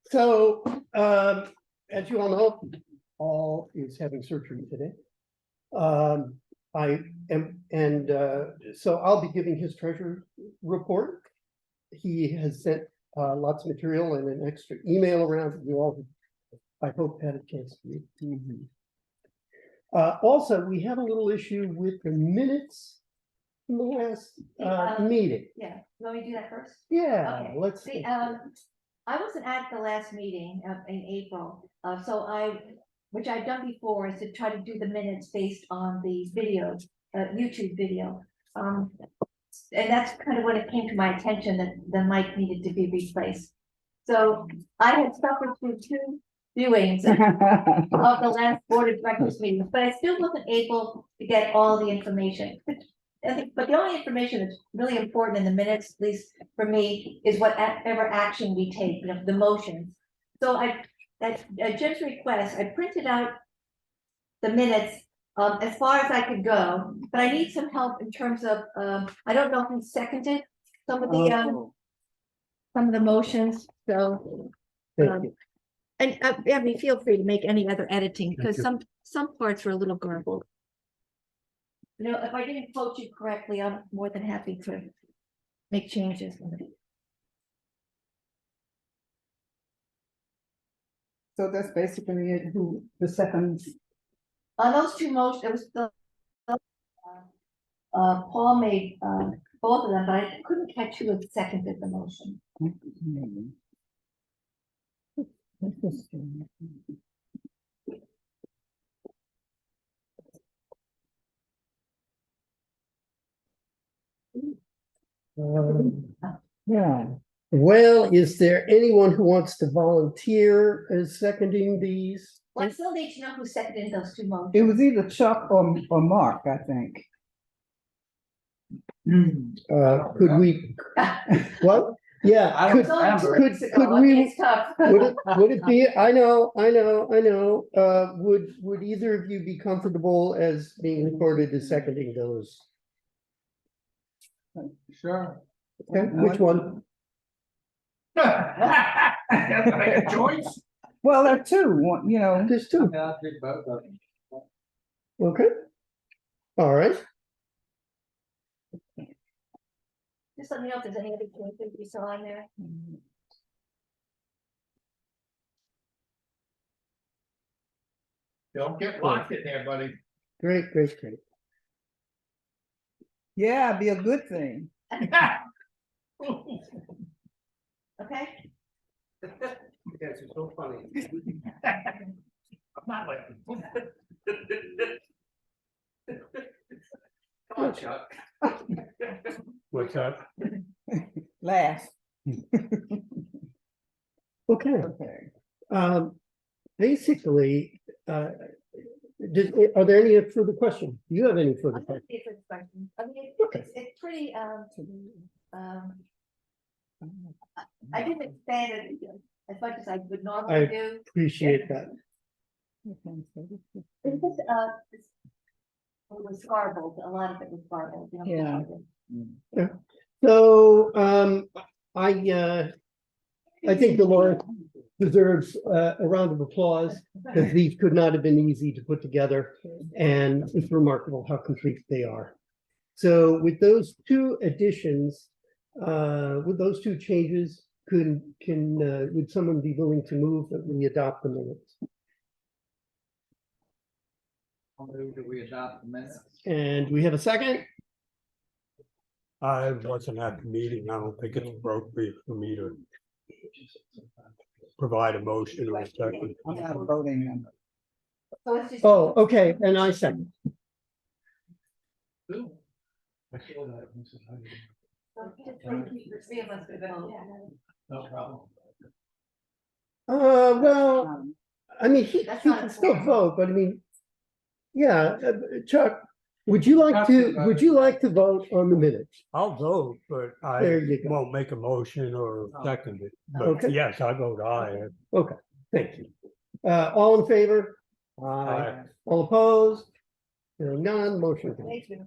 So, as you all know, Paul is having surgery today. I am, and so I'll be giving his treasure report. He has sent lots of material and an extra email around that you all, I hope, had a chance to read. Also, we have a little issue with the minutes from the last meeting. Yeah, let me do that first. Yeah, Okay. let's. See, I wasn't at the last meeting in April, which I've done before, is to try to do the minutes based on the video, YouTube video. And that's kind of when it came to my attention that the mic needed to be replaced. So I had suffered through 2 viewings of the last board of directors meeting, but I still wasn't able to get all the information. But the only information that's really important in the minutes, at least for me, is whatever action we take, the motions. So at Jim's request, I printed out the minutes as far as I could go, but I need some help in terms of, I don't know who seconded some of the motions, so. Thank you. And I mean, feel free to make any other editing, because some parts were a little garbled. If I didn't quote you correctly, I'm more than happy to make changes. So that's basically it, who the second. On those 2 motions, it was Paul made both of them, but I couldn't catch who had seconded the motion. Yeah. Well, is there anyone who wants to volunteer as seconding these? Well, I still need to know who seconded those 2 motions. It was either Chuck or Mark, I think. Could we, what? Yeah, could we, It's tough. would it be, I know, would either of you be comfortable as being recorded as seconding those? Sure. Okay, which one? Make a choice. Well, there are 2, There's 2. I'll take both of them. Okay. All right. Just let me know if there's any other changes you saw in there. Don't get locked in there, buddy. Great. Yeah, it'd be a good thing. Okay. Yes, it's so funny. I'm not like. Come on, Chuck. What's that? Last. Okay. Okay. Basically, are there any further questions? Do you have any further I'm gonna questions? see if there's questions. I mean, Okay. it's pretty, I didn't expand it as much as I would normally do. Appreciate that. It's just, it was garbled, a lot of it was garbled. Yeah. So, I think Dolores deserves a round of applause, because these could not have been easy to put together, and it's remarkable how complete they are. So with those 2 additions, with those 2 changes, would someone be willing to move that we adopt the minutes? I'll move that we adopt the minutes. And we have a second? I wasn't at the meeting. I don't think it's appropriate for me to provide a motion or a second. I'm not a voting member. So it's just. Oh, okay, and I second. Ooh. So just the 3 of us could vote. No problem. Well, I mean, he That's can not still important. vote, but I mean, yeah, Chuck, would you like to vote on the minutes? I'll vote, but I There you go. won't make a motion or second it. But Okay. yes, I vote aye. Okay, thank you. All in favor? Aye. All opposed? Hearing none, motion carries. Thank you.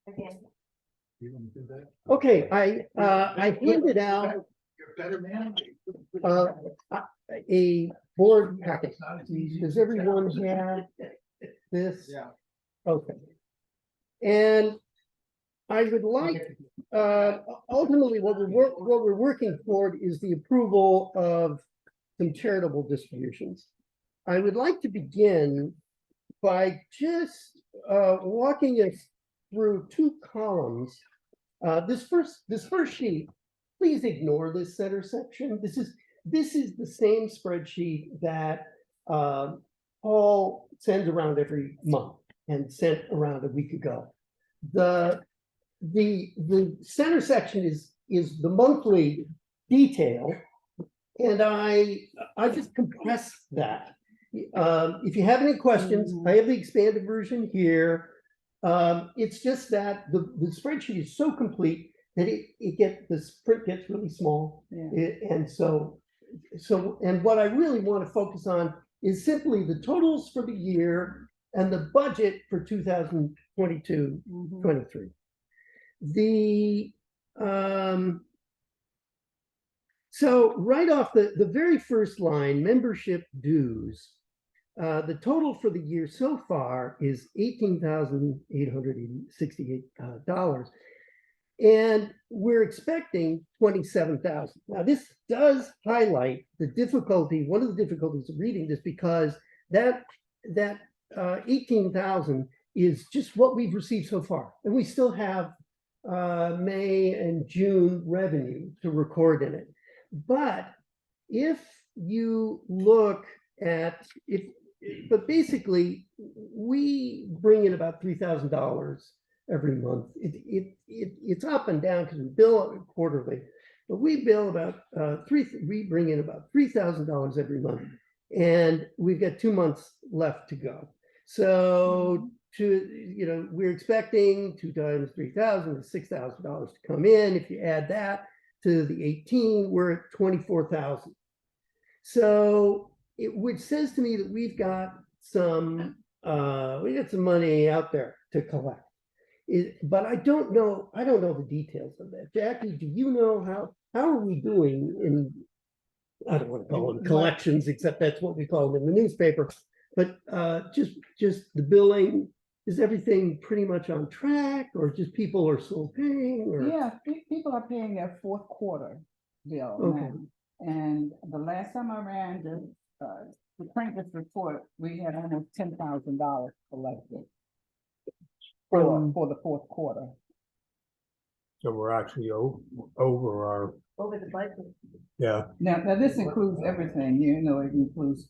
Okay. Okay, I handed out better man. A board packet. Does everyone have this? Yeah. Okay. And I would like, ultimately, what we're working toward is the approval of some charitable distributions. I would like to begin by just walking us through two columns. This first sheet, please ignore this center section. This is the same spreadsheet that Paul sends around every month and sent around a week ago. The center section is the monthly detail, and I just compressed that. If you have any questions, I have the expanded version here. It's just that the spreadsheet is so complete that the print gets really small. Yeah. And so what I really want to focus on is simply the totals for the year and the budget for 2022, 23. So right off the very first line, membership dues, the total for the year so far is $18,868. And we're expecting 27,000. Now, this does highlight the difficulty, one of the difficulties of reading this, because that 18,000 is just what we've received so far. And we still have May and June revenue to record in it. But if you look at it, but basically we bring in about $3,000 every month. It's up and down because we bill quarterly, but we bill about we bring in about $3,000 every month, and we've got 2 months left to go. So we're expecting 2 times 3,000 is $6,000 to come in. If you add that to the 18, we're at 24,000. So which says to me that we've got some money out there to collect. But I don't know the details of that. Jackie, do you know how are we doing in, I don't want to call them collections, except that's what we call them in the newspaper, but just the billing, is everything pretty much on track, or just people are still paying? Or? Yeah, people are paying their fourth quarter bill now. And the last time I ran the plaintiff's report, we had almost $10,000 collected for the fourth quarter. So we're actually over our, Over the budget. yeah, Now this includes everything, it includes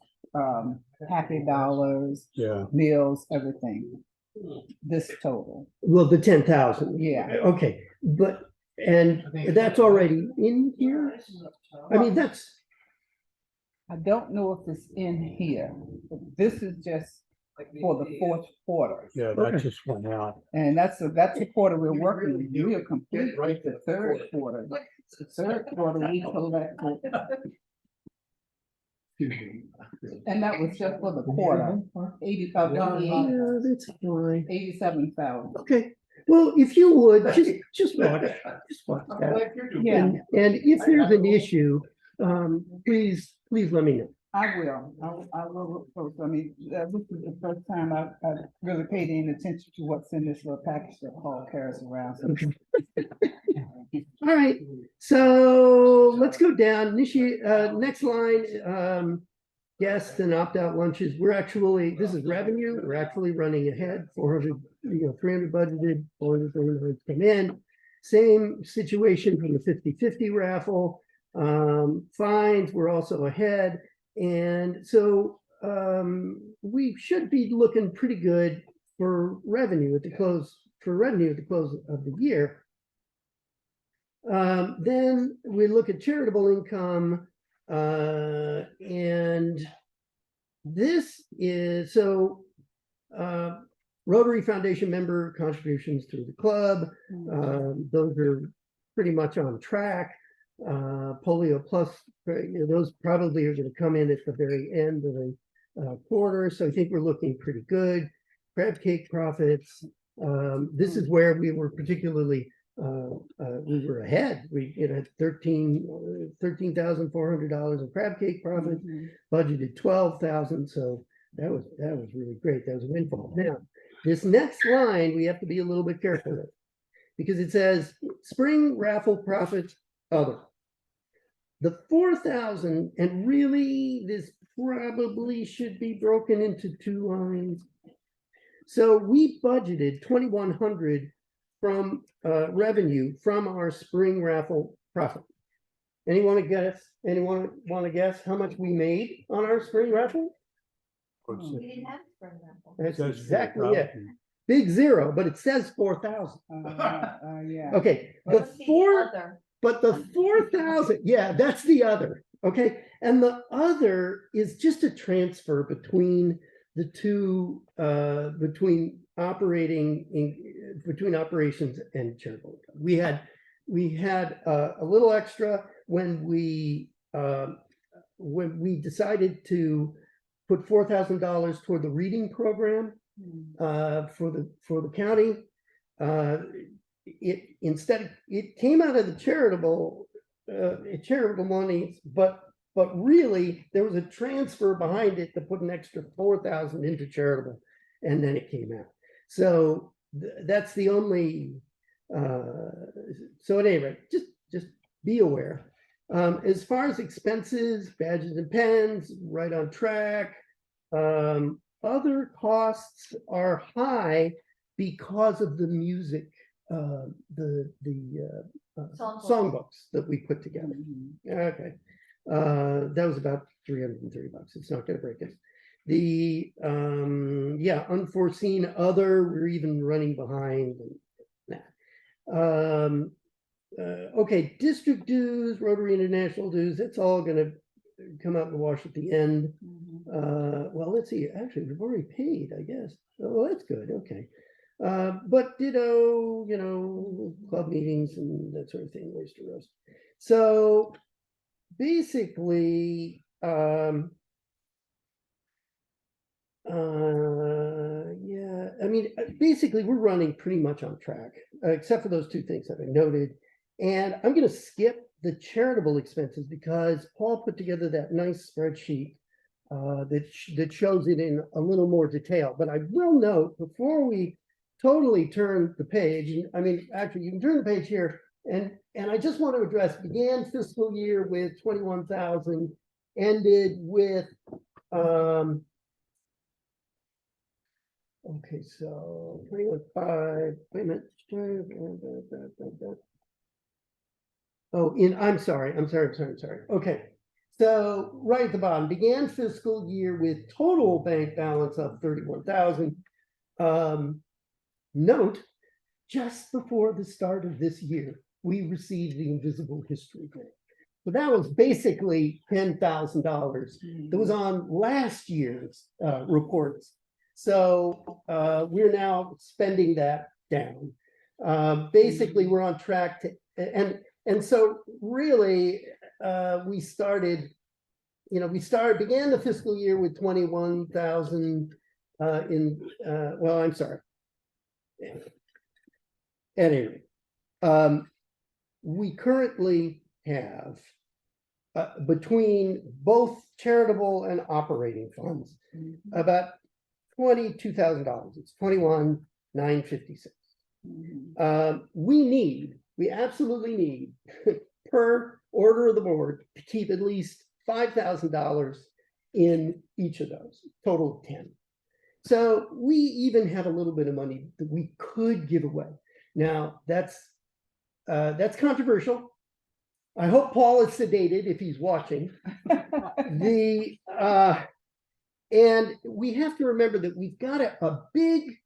happy dollars, yeah. meals, everything. This total. Well, the 10,000. Yeah. Okay, and that's already in here? I mean, I don't know if it's in here, but this is just for the fourth quarter. Yeah, that just went out. And that's the quarter we're working with. We are complete with the third quarter. The third quarter we collected. And that was just for the quarter, 87,000. okay. Well, if you would, just watch that. Yeah, And if there's an issue, please let me know. I will. I will. I mean, this is the first time I've really paid any attention to what's in this little package that Paul carries around. So. All right, so let's go down. Next line, guests and opt-out lunches. This is revenue. We're actually running ahead. 400, 300 budgeted, 400 come in. Same situation from the 50-50 raffle. Fines, we're also ahead. And so we should be looking pretty good for revenue at the close of the year. Then we look at charitable income, and this is Rotary Foundation member contributions to the club. Those are pretty much on track. Polio Plus, those probably are going to come in at the very end of the quarter. So I think we're looking pretty good. Crab cake profits. This is where we were particularly we were ahead. We had $13,400 in crab cake profit, budgeted 12,000. So that was really great. That was a windfall. Now, this next line we have to be a little bit careful with, because it says spring raffle profits other. The 4,000, and really this probably should be broken into two lines. So we budgeted 2,100 from revenue from our spring raffle profit. Anyone guess? Anyone want to guess how much we made on our spring raffle? We didn't have spring raffle. That's Says exactly it. 4,000. Big zero, but it says 4,000. Yeah. Okay, What's the four, other? but the 4,000, yeah, that's the other. Okay, and the other is just a transfer between the two, between operations and charitable. We had a little extra when we decided to put $4,000 toward the reading program for the county. It came out of the charitable money, but really there was a transfer behind it to put an extra 4,000 into charitable, and then it came out. So that's the only. So at any rate, just be aware. As far as expenses, badges and pens, right on track. Other costs are high because of the music, the songbooks that we put together. Okay, that was about $330. It's not going to break us. The unforeseen other, we're even running behind. Okay, district dues, Rotary International dues, it's all going to come out in the wash at the end. Well, let's see. Actually, we've already paid, I guess. Oh, that's good. Okay. But ditto, club meetings and that sort of thing, oyster roast. So basically, yeah, I mean, basically we're running pretty much on track, except for those two things that I noted. And I'm going to skip the charitable expenses because Paul put together that nice spreadsheet that shows it in a little more detail. But I will note before we totally turn the page, I mean, actually you can turn the page here, and I just want to address, began fiscal year with 21,000, ended with okay, so 21.5, wait a minute. Oh, I'm sorry. Okay, so right at the bottom, began fiscal year with total bank balance of 31,000. Note, just before the start of this year, we received the Invisible History Grant. So that was basically $10,000 that was on last year's reports. So we're now spending that down. Basically, we're on track to, and so really, we began the fiscal year with 21,000 well, I'm sorry. Anyway, we currently have between both charitable and operating funds about $22,000. It's $21,956. We absolutely need per order of the board to keep at least $5,000 in each of those, total of 10. So we even have a little bit of money that we could give away. Now that's controversial. I hope Paul is sedated if he's watching. And we have to remember that we've got a big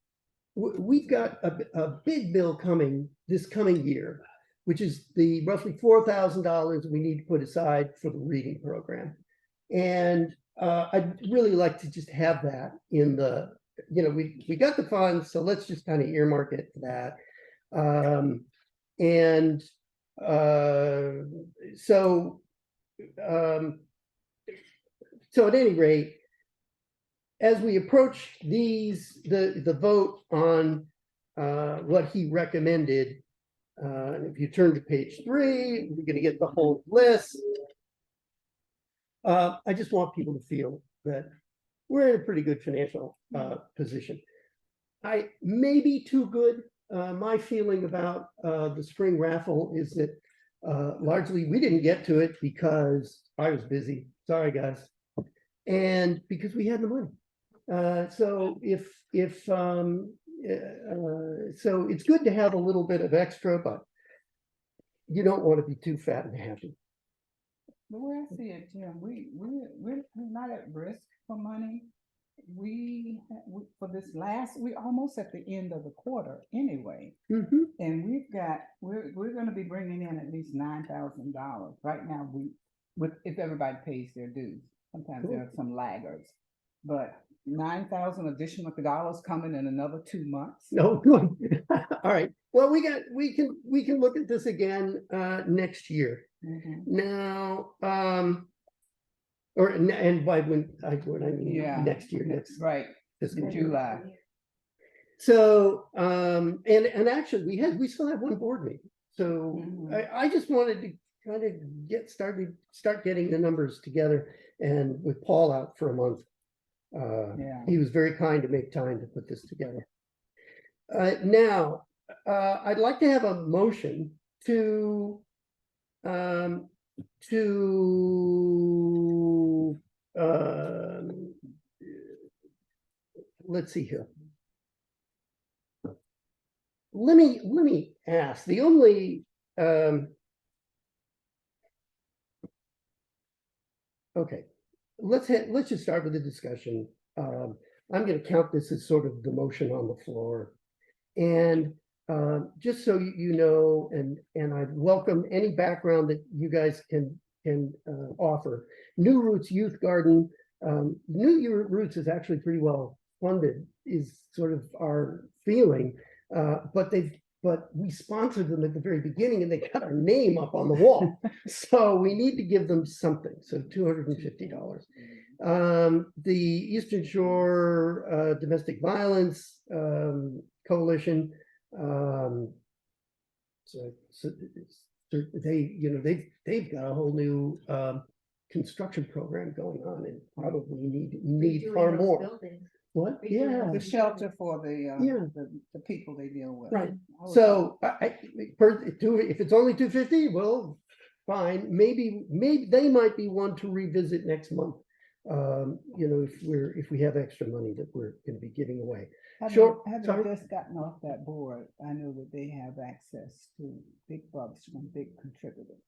bill coming this coming year, which is the roughly $4,000 we need to put aside for the reading program. And I'd really like to just have that in the, we got the funds, so let's just kind of earmark it for that. So at any rate, as we approach the vote on what he recommended, And if you turn to page 3, you're gonna get the whole list. I just want people to feel that we're in a pretty good financial position. I may be too good. My feeling about the spring raffle is that largely we didn't get to it because I was busy. Sorry, guys. And because we had the money. So so it's good to have a little bit of extra, but you don't want to be too fat and happy. The way I see it, Jim, we're not at risk for money. For this last, we're almost at the end of the quarter anyway. Mhm. And we're gonna be bringing in at least $9,000. Right now, if everybody pays their dues, sometimes there are some laggards. But 9,000 additional dollars coming in another 2 months. No, good. All right. Well, we can look at this again next year. Mhm. Now, and by when I mean Yeah. next year, next Right, fiscal in year. July. So, and actually we still have one board meeting. So Mhm. I just wanted to kind of start getting the numbers together, and with Paul out for a month. Yeah. He was very kind to make time to put this together. Now, I'd like to have a motion to let's see here. Let me ask, the only okay, let's just start with the discussion. I'm going to count this as sort of the motion on the floor. And just so you know, and I welcome any background that you guys can offer. New Roots Youth Garden, New Roots is actually pretty well funded, is sort of our feeling. But we sponsored them at the very beginning, and they got our name up on the wall. So we need to give them something. So $250. The Eastern Shore Domestic Violence Coalition. So they've got a whole new construction program going on, and probably need Redoing far those more. buildings. What? Redoing Yeah. The shelter for the Yeah. the people they deal with. Right. I was- So if it's only $250, well, fine. Maybe they might be one to revisit next month. If we have extra money that we're going to be giving away. Sure. Having Sorry? just gotten off that board, I know that they have access to big bucks from big contributors.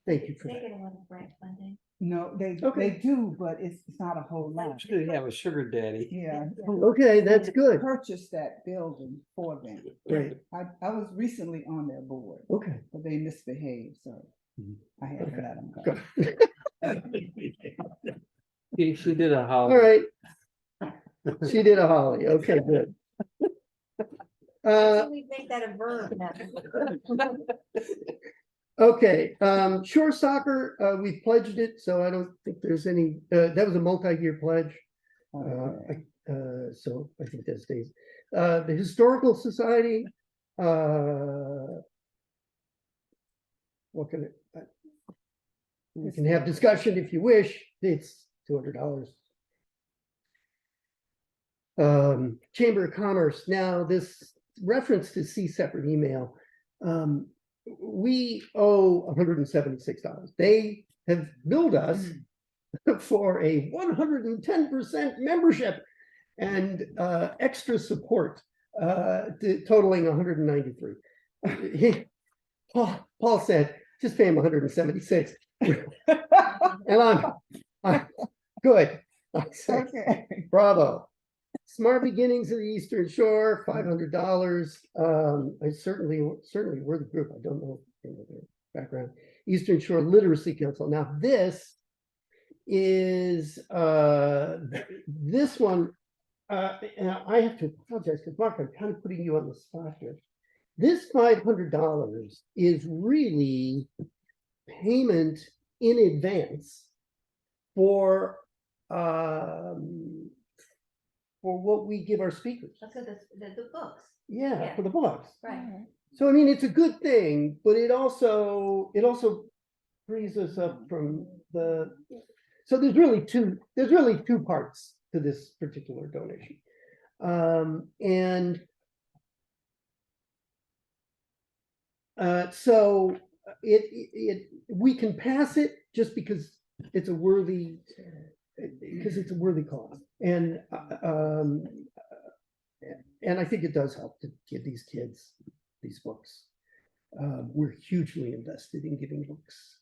Thank you for They that. get a lot of grant funding. No, they Okay. do, but it's not a whole lot. Should have a sugar daddy. Yeah. Okay, that's good. Purchase that building for them. Great. I was recently on their board, Okay. but they misbehaved, so Mhm. I had to Okay. let them go. Good. She did a All holiday. right. She did a holly. Okay, good. We make that a verb now. Okay, shore soccer, we pledged it, so I don't think there's any, that was a multi-year pledge. Okay. So I think that stays. The Historical Society, what can it? We can have discussion if you wish. It's $200. Chamber of Commerce. Now, this reference to see separate email. We owe $176. They have billed us for a 110% membership and extra support, totaling 193. Paul said, just pay him 176. And I'm good. I said, Okay. bravo. Smart Beginnings of the Eastern Shore, $500. I certainly we're the group. I don't know their background. Eastern Shore Literacy Council. Now this is this one. And I have to apologize because Mark, I'm kind of putting you on the spot here. This $500 is really payment in advance for what we give our speakers. That's the books, Yeah, Yeah. for the books. right? So I mean, it's a good thing, but it also frees us up from the, so there's really two parts to this particular donation. And so we can pass it just because it's a worthy cause. And I think it does help to give these kids these books. We're hugely invested in giving books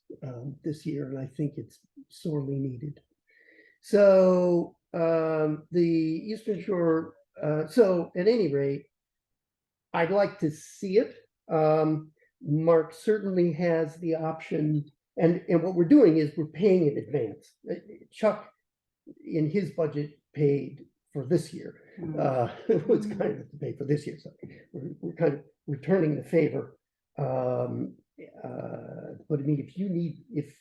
this year, and I think it's sorely needed. So the Eastern Shore, so at any rate, I'd like to see it. Mark certainly has the option, and what we're doing is we're paying in advance. Chuck, in his budget, paid for this year. It was kind of to pay for this year, so we're kind of returning the favor. But I mean, if you need, if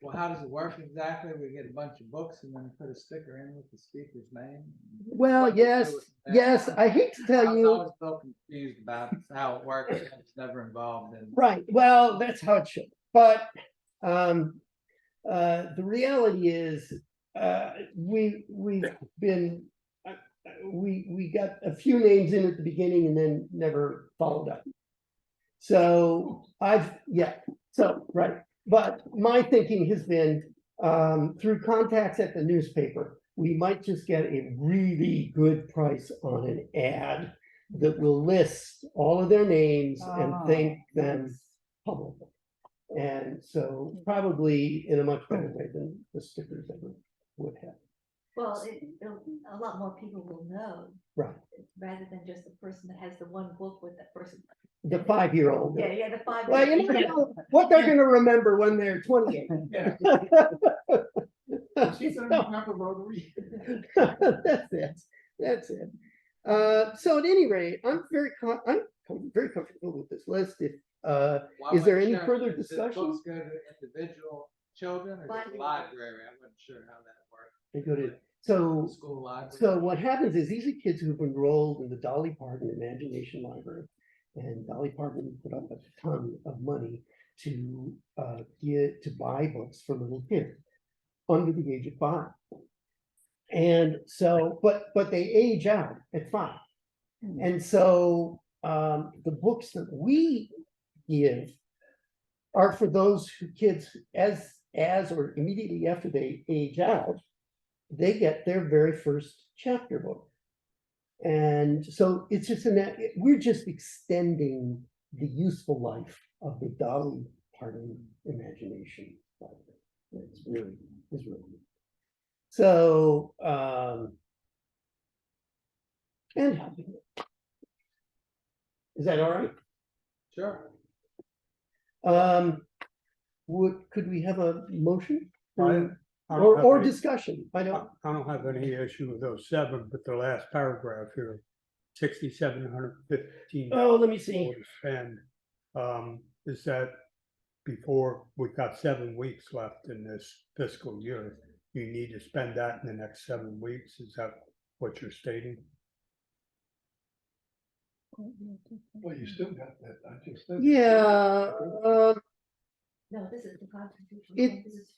Well, how does it work exactly? We get a bunch of books and then put a sticker in with the speaker's name? well, What do we yes, do with that? yes, I hate to I tell was you, always so confused about how it works. I was never involved in. right, well, that's how it should, but the reality is, we've been, we got a few names in at the beginning and then never followed up. So right. But my thinking has been, through contacts at the newspaper, we might just get a really good price on an ad that will list all of their names and thank them publicly. And so probably in a much better way than the stickers ever would have. Well, a lot more people will know. Right. Rather than just the person that has the one book with that person. The 5-year-old. Yeah, the 5. Well, you never know what they're gonna remember when they're 28. Yeah. She's gonna remember Rotary. That's it. So at any rate, I'm very comfortable with this list. If is there any further discussion? Books go to individual children or to the library? I wasn't sure how that worked. They go to, so School library. So what happens is these are kids who've enrolled in the Dolly Parton Imagination Library, and Dolly Parton put up a ton of money to buy books for little kids under the age of 5. And so, but they age out at 5. And so the books that we give are for those kids as or immediately after they age out, they get their very first chapter book. And so it's just we're just extending the useful life of the Dolly Parton Imagination Library. It's really good. So and helping it. Is that all right? Sure. Could we have a motion? I don't have Or any- discussion? I don't. I don't have any issue with those 7, but the last paragraph here, 6,715. Oh, let me see. And is that before we've got 7 weeks left in this fiscal year? You need to spend that in the next 7 weeks. Is that what you're stating? Well, you still got that, I just said. Yeah, No, this is the Constitution. It- This is-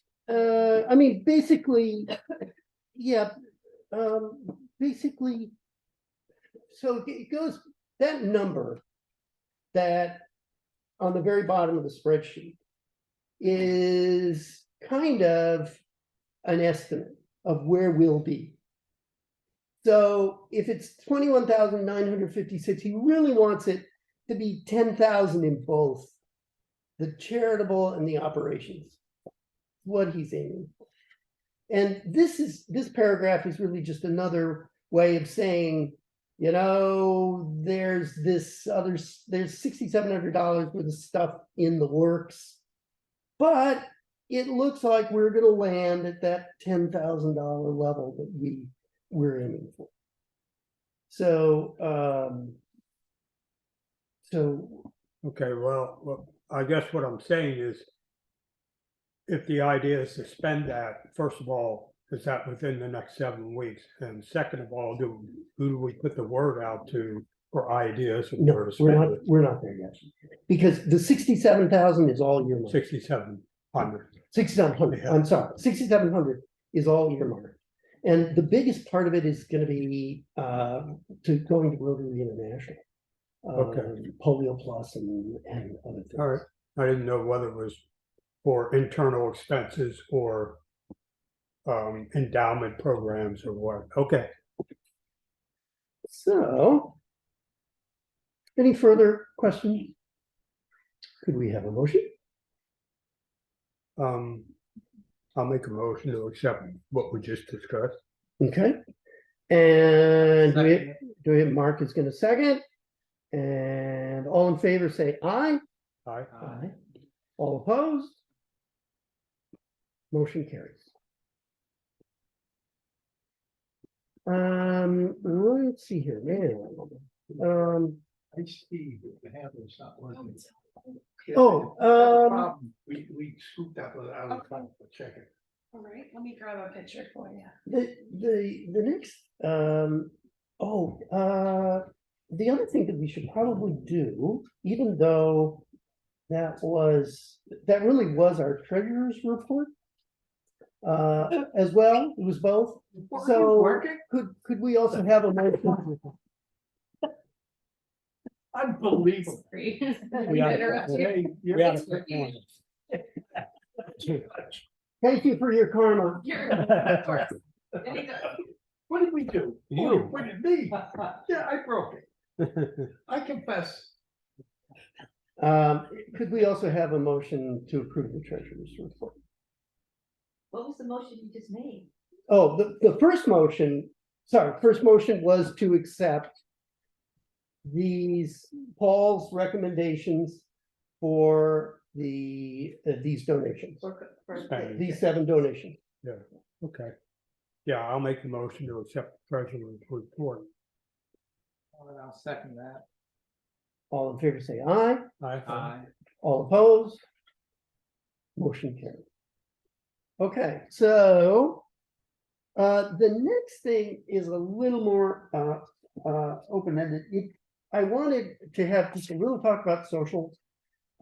I mean, basically, yeah, basically, so it goes, that number that on the very bottom of the spreadsheet is kind of an estimate of where we'll be. So if it's 21,956, he really wants it to be 10,000 in both the charitable and the operations. What he's aiming for. And this paragraph is really just another way of saying, you know, there's $6,700 worth of stuff in the works, but it looks like we're going to land at that $10,000 level that we're aiming for. So, Okay, well, I guess what I'm saying is, if the idea is to spend that, first of all, is that within the next 7 weeks? And second of all, who do we put the word out to for ideas. of No, where to spend it. we're not there yet. Because the 67,000 is all earmarked. 6,700. 6,700, Yeah. I'm sorry, 6,700 is all earmarked. And the biggest part of it is gonna be, to going to Rotary International. Okay. Polio Plus and other things. All right, I didn't know whether it was for internal expenses or endowment programs or what. Okay, So. Any further questions? Could we have a motion? I'll make a motion to accept what we just discussed. Okay. And do we have Mark is gonna second? And all in favor, say aye. Aye. Aye. All opposed? Motion carries. Let's see here, man. I see that the handle's not working. Oh, Problem, we scooped that out of the front for checking. All right, let me grab a picture for you. the next, the other thing that we should probably do, even though that really was our treasurer's report. As well, it was both. So could we also have a motion? Unbelievable. Sorry. We had- Interrupt you. We had a It's quick one. Thank you for your karma. You're- of course. Anytime. What did we do? You. What did me? Yeah, I broke it. I confess. Could we also have a motion to approve the treasurer's report? What was the motion you just made? Oh, the first motion was to accept Paul's recommendations for these donations, Spending. these 7 donations. Okay. Yeah, I'll make a motion to accept the treasurer's report. I'll second that. All in favor, say aye. Aye. All opposed? Motion carried. Okay, so the next thing is a little more open-ended. I wanted to have just a little talk about social,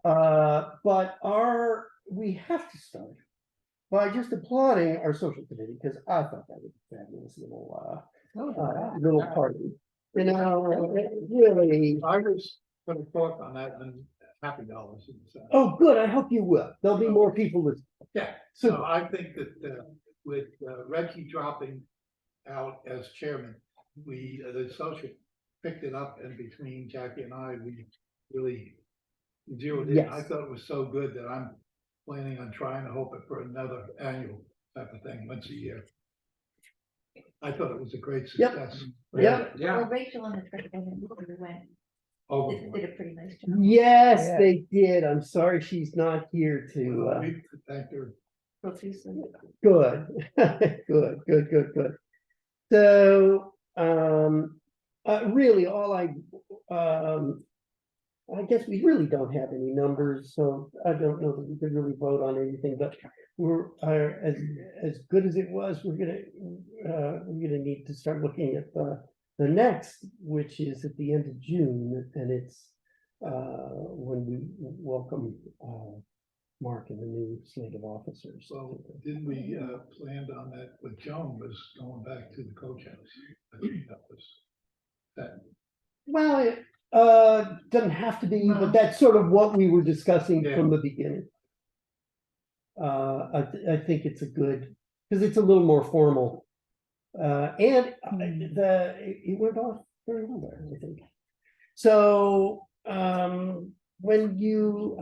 but we have to start by just applauding our social committee, because I thought that was a fabulous little party. You know, it really. I was gonna talk on that and Happy Dollars. Oh, good. I hope you will. There'll be more people listening. Yeah, so I think that with Reggie dropping out as chairman, the social picked it up, and between Jackie and I, we really zeroed in. Yes. I thought it was so good that I'm planning on trying to hope it for another annual type of thing once a year. I thought it was a great Yep. success. Yeah. Well, Rachel and the treasurer went, Overboard. did a pretty nice job. Yes, Yeah. they did. I'm sorry she's not here to, We thank her. Profusely. good, good. So, really, I guess we really don't have any numbers, so I don't know that we could really vote on anything, but we're, as good as it was, we're gonna need to start looking at the next, which is at the end of June, and it's when we welcome Mark and the new slate of officers. So didn't we planned on that with Joan was going back to the coach house? I think that was that. Well, it doesn't have to be, but that's sort of what we were discussing from the beginning. I think it's a good, because it's a little more formal. And it went off very well there, I think. So, when you,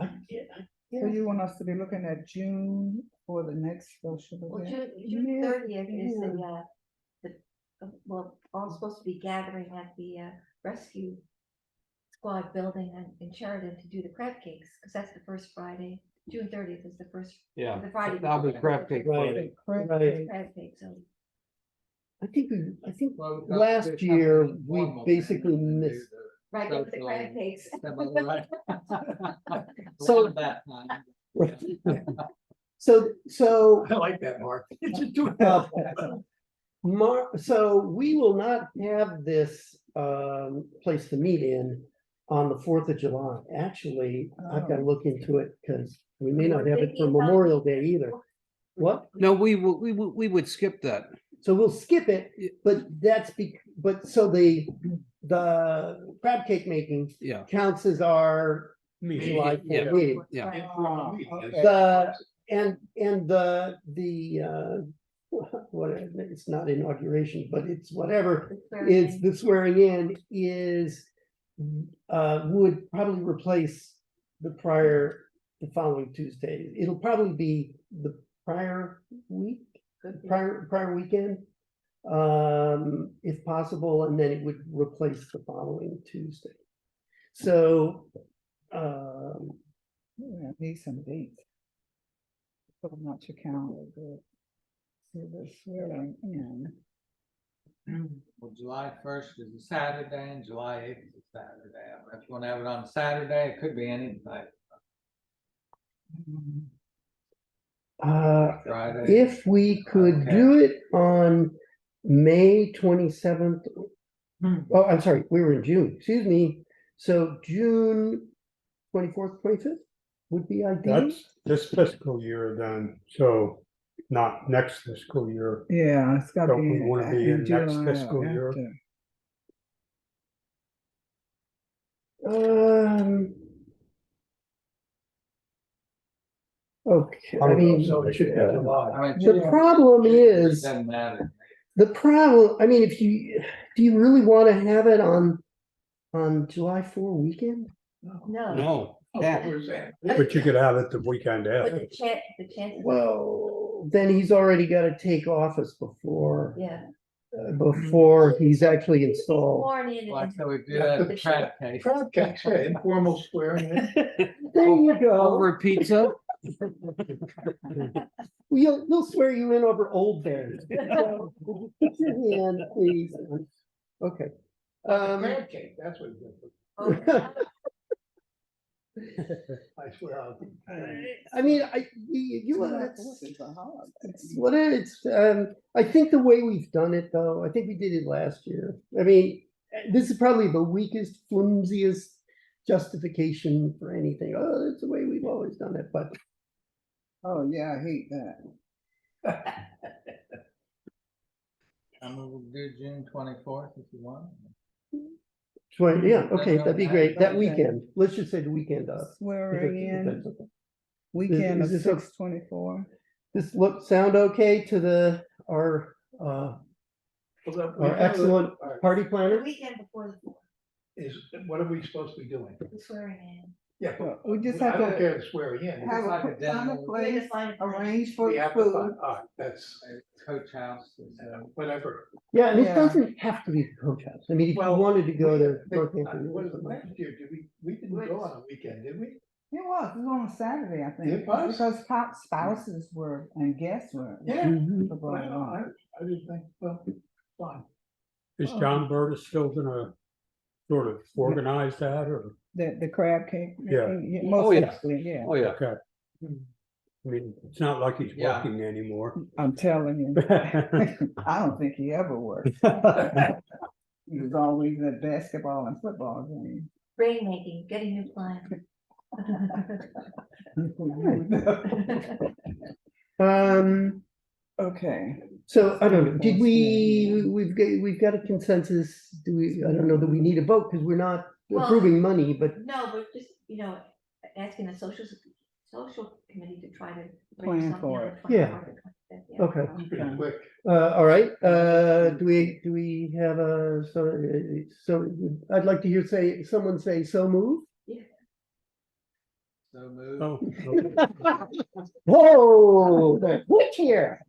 So you want us to be looking at June for the next social Well, event? June Yeah, 30th is yeah. well, all supposed to be gathering at the rescue squad building in Sheridan to do the crab cakes, because that's the first Friday. June 30th is the first, Yeah. the Friday. That'll be before crab cake Friday. Correct. Right. Crab cake, so. I think Well, last year, we basically missed. Right, with the crab cakes. So- that time. So, I like that, Mark. so we will not have this place to meet in on the 4th of July. Actually, I've got to look into it because we may not have it for Memorial Day either. What? No, we would skip that. So we'll skip it, but so the crab cake making Yeah, counts as our July 4th Yeah. meeting. yeah. Oh, okay. The, and the, what, it's not inauguration, but it's whatever, is the swearing in is, would probably replace the following Tuesday. It'll probably be the prior week, prior weekend, if possible, and then it would replace the following Tuesday. So, Yeah, need some dates. Put them on your calendar, good. So the swearing in. Well, July 1st is a Saturday and July 8th is a Saturday. I mean, if you want to have it on Saturday, it could be any night, Friday. if we could do it on May 27th. Oh, I'm sorry, we were in June, excuse me. So June 24th, 25th would be ideal. That's this fiscal year then, so not next fiscal year. Yeah, it's gotta Don't be. we wanna be in next July fiscal or year? after. Okay, I mean, So it should be July. I mean, the problem is, doesn't matter. I mean, do you really want to have it on July 4 weekend? No, No, Yeah. We're saying. But you could have it the weekend but after. the chances, Well, then he's already got to take office before yeah. he's actually installed. Sworn in Like, and- so we do that at crab cake. Crab cake, yeah, informal swearing in. There you go. over pizza. We'll swear you in over Old Bears. So, put your hand, please. Okay. Crab cake, that's what it is. I swear I'll. I mean, It's a holiday. it's what it's, I think the way we've done it though, I think we did it last year. I mean, this is probably the weakest, flimsiest justification for anything. Oh, that's the way we've always done it, but Oh, yeah, I hate that. I'm gonna do June 24th if you want. yeah, okay, that'd be great. That Okay. weekend, let's just say the weekend of. if Swearing that's in, okay. weekend of is this 6/24. This sound okay to our excellent party The planner? weekend before the fourth, Is, what are we supposed to be doing? the swearing in. Yeah, Well, but we just I have don't to care to swearing in. Have like a a demo. find a Way to place, find a place. arrange for We have to food. find, that's, Coach house. is, whatever. Yeah, and it Yeah. doesn't have to be the coach house. I mean, if you wanted to go to They- Northampton. What is it, last year, we didn't go on a weekend, did we? It was on a Saturday, I think. It was? Because spouses were and guests were. Yeah. Mhm. were Well, going on. I didn't think, well, fine. Is John Burtis still gonna sort of organize that or? The crab cake. Yeah. Most Oh, yeah. likely, yeah. Oh, yeah. Okay. I mean, it's not like he's Yeah. working anymore. I'm telling you. I don't think he ever worked. He was always at basketball and football games. Rainmaking, getting new clients. Okay. So I don't know, we've got a consensus, I don't know that we need a vote because we're not Well- approving money, but No, but just, asking the social committee to try to. bring Plan something for on it. the 24th or 25th, yeah. okay. Pretty quick. All right, do we have so I'd like to hear someone say so move. So move. Oh, okay. Whoa, look here.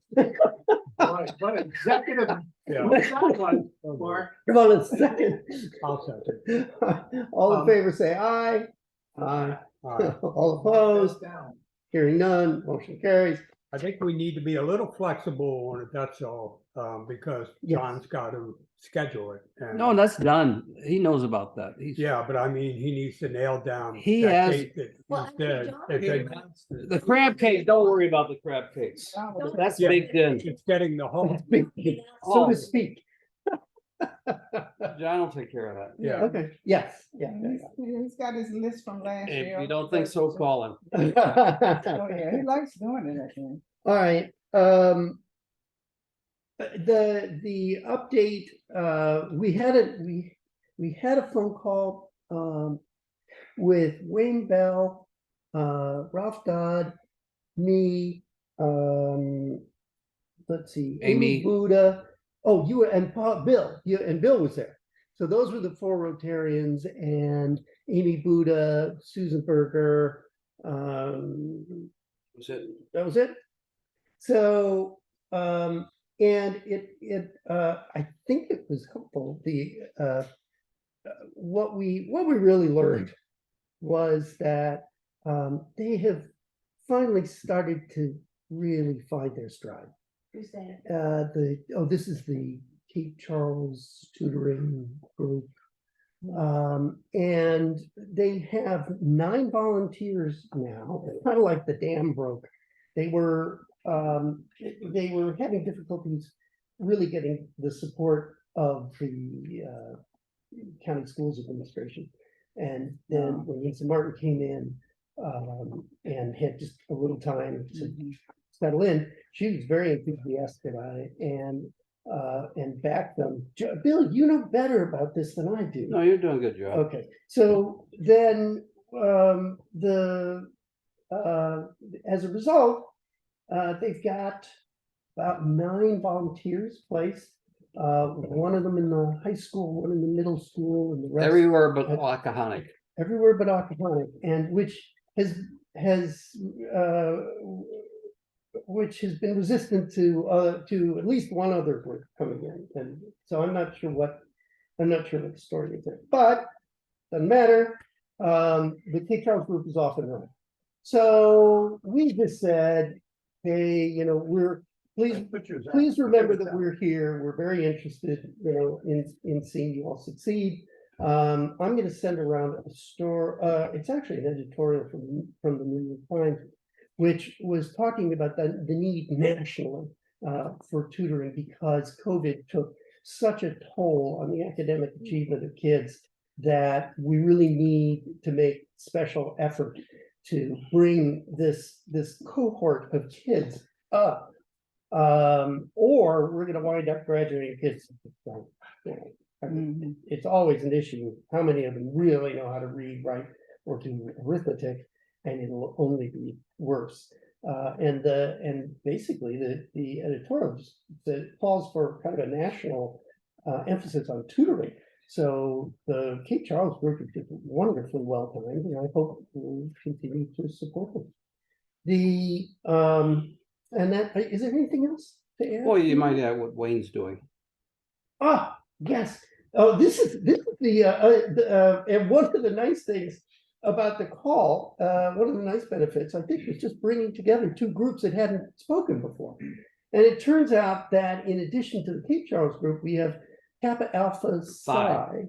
What executive, Yeah. what's that one, Mark? Come on a second. I'll second. All in favor, say aye. Aye. All right. All opposed, Down. hearing none, motion carries. I think we need to be a little flexible on it, that's all, because Yes. John's got to schedule it. and- No, that's done. He knows about that. He's, Yeah, but I mean, he needs to nail down. He that has- date that Well, he actually, said. John- If they- the crab cake, don't worry about the crab cakes. That's Yeah. baked in. It's getting the whole. So to speak. John will take care of that. Yeah. Okay, yes, yeah. He's got his list from last year. If you don't think so, call him. Yeah. Oh, yeah, he likes doing it, I think. All right, the update, we had a phone call, with Wayne Bell, Ralph Dodd, me, let's see, Amy Amy. Buddha. Oh, you and Bill, and Bill was there. So those were the 4 Rotarians, and Amy Buddha, Susan Berger, Was it? that was it. So, and I think it was helpful. What we really learned was that they have finally started to really find their stride. Who's that? This is the Cape Charles tutoring group. And they have 9 volunteers now, kind of like the dam broke. They were having difficulties really getting the support of the county schools administration. And then when Lisa Martin came in and had just a little time to settle in, she was very enthusiastic about it and backed them. Bill, you know better about this than I do. No, you're doing a good job. Okay, so then as a result, they've got about 9 volunteers placed. One of them in the high school, one in the middle school, and the rest Everywhere but Wakahonic. everywhere but Occoquan, and which has been resistant to at least one other group coming in, and so I'm not sure what the story is there, but doesn't matter. The Cape Charles group is off and running, so we just said, hey, please remember that we're here. We're very interested, in seeing you all succeed. I'm going to send around it's actually an editorial from the New York Times, which was talking about the need nationally for tutoring, because COVID took such a toll on the academic achievement of kids that we really need to make special effort to bring this cohort of kids up, or we're going to wind up graduating kids. It's always an issue how many of them really know how to read, write, or do arithmetic, and it'll only be worse. And basically the editorial calls for kind of a national emphasis on tutoring. So the Cape Charles group is just wonderfully well timed, and I hope we'll continue to support them. And that, is there anything else to add? Well, you might add what Wayne's doing. Ah, yes. Oh, this is and one of the nice things about the call, one of the nice benefits, I think, was just bringing together 2 groups that hadn't spoken before. And it turns out that in addition to the Cape Charles group, we have Kappa Alpha Psi,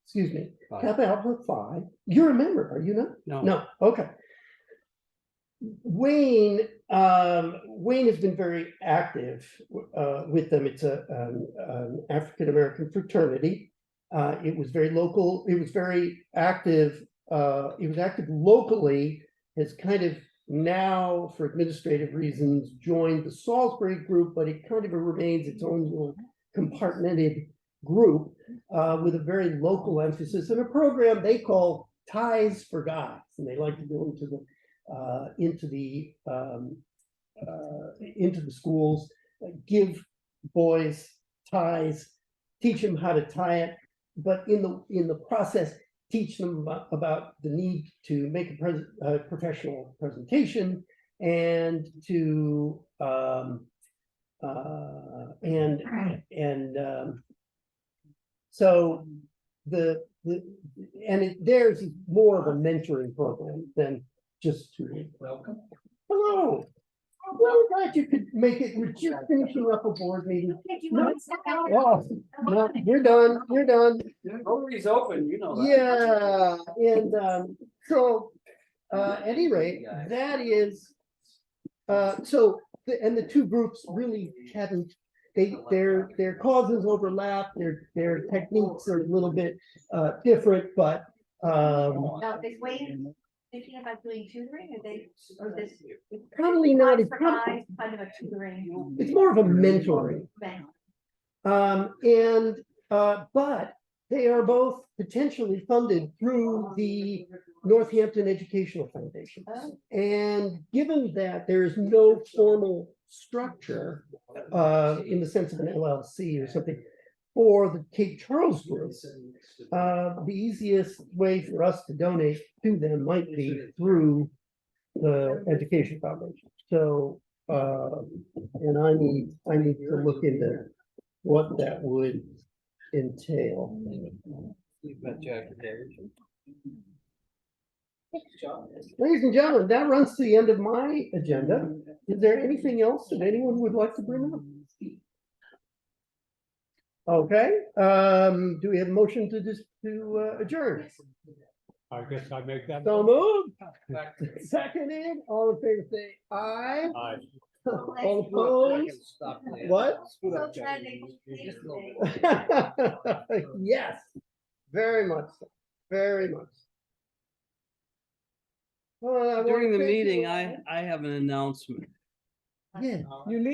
excuse me, Phi. Kappa Alpha Phi. You're a member, are you not? No. No, okay. Wayne has been very active with them. It's an African-American fraternity. It was very local. It was very active. It was active locally. Has kind of now, for administrative reasons, joined the Salisbury group, but it kind of remains its own little compartmented group with a very local emphasis and a program they call Ties for Guys, and they like to go into the schools, give boys ties, teach them how to tie it, but in the process, teach them about the need to make a professional presentation and to so theirs is more of a mentoring program than just tutoring. Welcome. Hello. I'm really glad you could make it. We're just finishing up a board meeting. No, no, you're done. You're done. Rotary's open, you know that. Yeah, and so at any rate, that is and the 2 groups really hadn't their causes overlap, their techniques are a little bit different, but Now, is Wayne thinking about doing tutoring, or this? Probably not. It's kind of a tutoring. it's more of a mentoring. event. But they are both potentially funded through the Northampton Educational Foundation. Oh. And given that there is no formal structure, in the sense of an LLC or something, for the Cape Charles group, the easiest way for us to donate to them might be through the Education Foundation. So, and I need to look into what that would entail. You've got Jack there. Ladies and gentlemen, that runs to the end of my agenda. Is there anything else that anyone would like to bring up? Okay, do we have a motion to adjourn? I guess I make that. So moved. Seconded, all in favor say aye. Aye. All opposed? What? So glad they came today. Yes, very much, so, very much. Well, I wanna During the thank you meeting, all. I have an announcement. Yeah. You leave